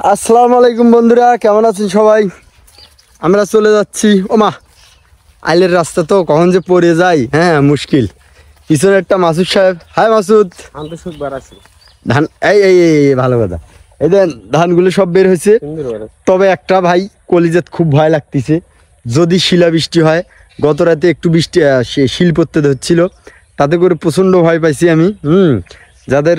আসসালামু আলাইকুম বন্ধুরা, কেমন আছেন সবাই? আমরা চলে যাচ্ছি। ওমা, আইলের রাস্তা তো কখন যে পড়ে যাই, হ্যাঁ মুশকিল। পিছনে একটা মাসুদ সাহেব। হাই মাসুদ। ধান এই এই এই এই, ভালো কথা। এই দেন ধানগুলো সব বের হয়েছে, তবে একটা ভাই কলিজাত খুব ভয় লাগতেছে। যদি শিলা বৃষ্টি হয়, গত রাতে একটু বৃষ্টি শিল পড়তে ধরছিল, তাতে করে প্রচণ্ড ভয় পাইছি আমি। যাদের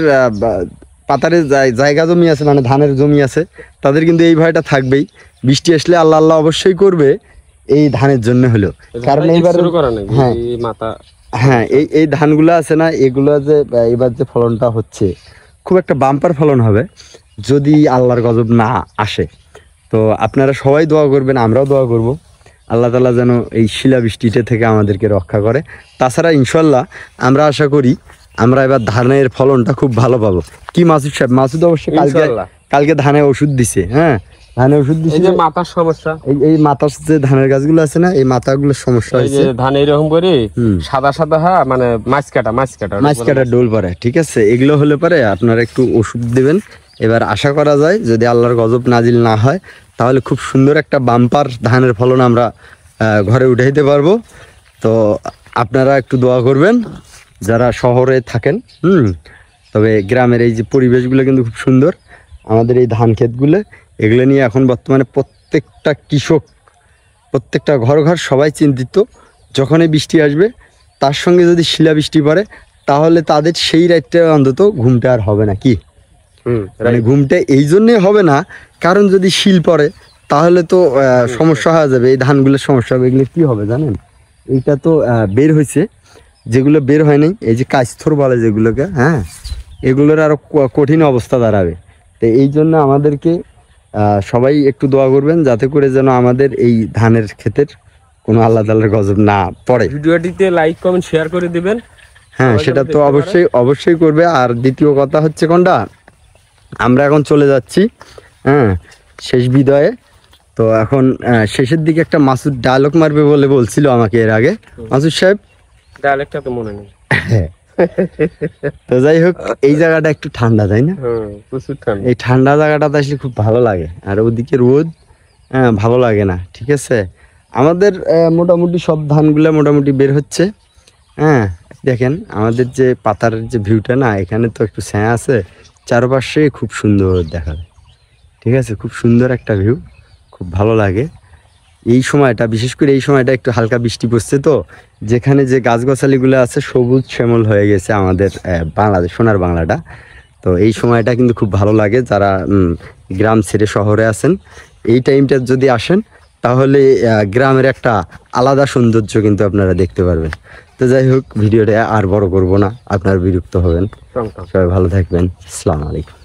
পাতারে জায়গা জমি আছে, মানে ধানের জমি আছে, তাদের কিন্তু এই ভয়টা থাকবেই। বৃষ্টি আসলে আল্লাহ আল্লাহ অবশ্যই করবে এই ধানের জন্য হলো, কারণ এইবার হ্যাঁ এই এই ধানগুলো আছে না, এগুলো যে এবার যে ফলনটা হচ্ছে খুব একটা বাম্পার ফলন হবে যদি আল্লাহর গজব না আসে। তো আপনারা সবাই দোয়া করবেন, আমরাও দোয়া করব আল্লাহ তাআলা যেন এই শিলাবৃষ্টিটা থেকে আমাদেরকে রক্ষা করে। তাছাড়া ইনশাল্লাহ আমরা আশা করি আমরা এবার ধানের ফলনটা খুব ভালো পাবো। কি মাসুদ সাহেব? মাসুদ অবশ্যই কালকে ধানে ওষুধ দিছে। হ্যাঁ, ধানে ওষুধ দিছে। এই যে মাথার সমস্যা, এই মাথার যে ধানের গাছগুলো আছে না, এই মাথাগুলোর সমস্যা হয়েছে। ধান এরকম করে সাদা সাদা, হ্যাঁ মানে মাছ কাটা ডোল পরে, ঠিক আছে। এগুলো হলে পরে আপনারা একটু ওষুধ দেবেন। এবার আশা করা যায় যদি আল্লাহর গজব নাজিল না হয়, তাহলে খুব সুন্দর একটা বাম্পার ধানের ফলন আমরা ঘরে উঠাইতে পারবো। তো আপনারা একটু দোয়া করবেন যারা শহরে থাকেন। তবে গ্রামের এই যে পরিবেশগুলো কিন্তু খুব সুন্দর। আমাদের এই ধান ক্ষেতগুলো, এগুলো নিয়ে এখন বর্তমানে প্রত্যেকটা কৃষক, প্রত্যেকটা ঘর ঘর সবাই চিন্তিত। যখনই বৃষ্টি আসবে, তার সঙ্গে যদি শিলাবৃষ্টি পড়ে, তাহলে তাদের সেই রাতটা অন্তত ঘুমটা আর হবে না। কি মানে ঘুমটা এই জন্যে হবে না, কারণ যদি শিল পড়ে তাহলে তো সমস্যা হয়ে যাবে, এই ধানগুলোর সমস্যা হবে। এগুলো কি হবে জানেন? এইটা তো বের হয়েছে, যেগুলো বের হয় নাই, এই যে কাস্তর বলে যেগুলোকে, হ্যাঁ, এগুলোর আরো কঠিন অবস্থা দাঁড়াবে। তো এই জন্য আমাদেরকে সবাই একটু দোয়া করবেন, যাতে করে যেন আমাদের এই ধানের ক্ষেতের কোনো আল্লাহ তাআলার গজব না পড়ে। ভিডিওটিতে লাইক কমেন্ট শেয়ার করে দিবেন। হ্যাঁ, সেটা তো অবশ্যই করবে। আর দ্বিতীয় কথা হচ্ছে কোনটা, আমরা এখন চলে যাচ্ছি শেষ বিদায়ে। তো এখন শেষের দিকে একটা মাসুদ ডায়লগ মারবে বলে বলছিল আমাকে এর আগে। মাসুদ সাহেব, ডায়লগটা তো মনে নেই। তো যাই হোক, এই জায়গাটা একটু ঠান্ডা, তাই না? প্রচুর ঠান্ডা। এই ঠান্ডা জায়গাটাতে আসলে খুব ভালো লাগে, আর ওদিকে রোদ ভালো লাগে না। ঠিক আছে, আমাদের মোটামুটি সব ধানগুলো মোটামুটি বের হচ্ছে। হ্যাঁ, দেখেন আমাদের যে পাতার যে ভিউটা না, এখানে তো একটু ছায়া আছে, চারপাশে খুব সুন্দর দেখা যায়। ঠিক আছে, খুব সুন্দর একটা ভিউ, খুব ভালো লাগে এই সময়টা। বিশেষ করে এই সময়টা একটু হালকা বৃষ্টি পড়ছে, তো যেখানে যে গাছগাছালিগুলো আছে সবুজ শ্যামল হয়ে গেছে আমাদের বাংলাদেশ, সোনার বাংলাটা। তো এই সময়টা কিন্তু খুব ভালো লাগে। যারা গ্রাম ছেড়ে শহরে আছেন, এই টাইমটা যদি আসেন, তাহলে গ্রামের একটা আলাদা সৌন্দর্য কিন্তু আপনারা দেখতে পারবেন। তো যাই হোক, ভিডিওটা আর বড় করব না, আপনারা বিরক্ত হবেন। সবাই ভালো থাকবেন। আসসালামু আলাইকুম।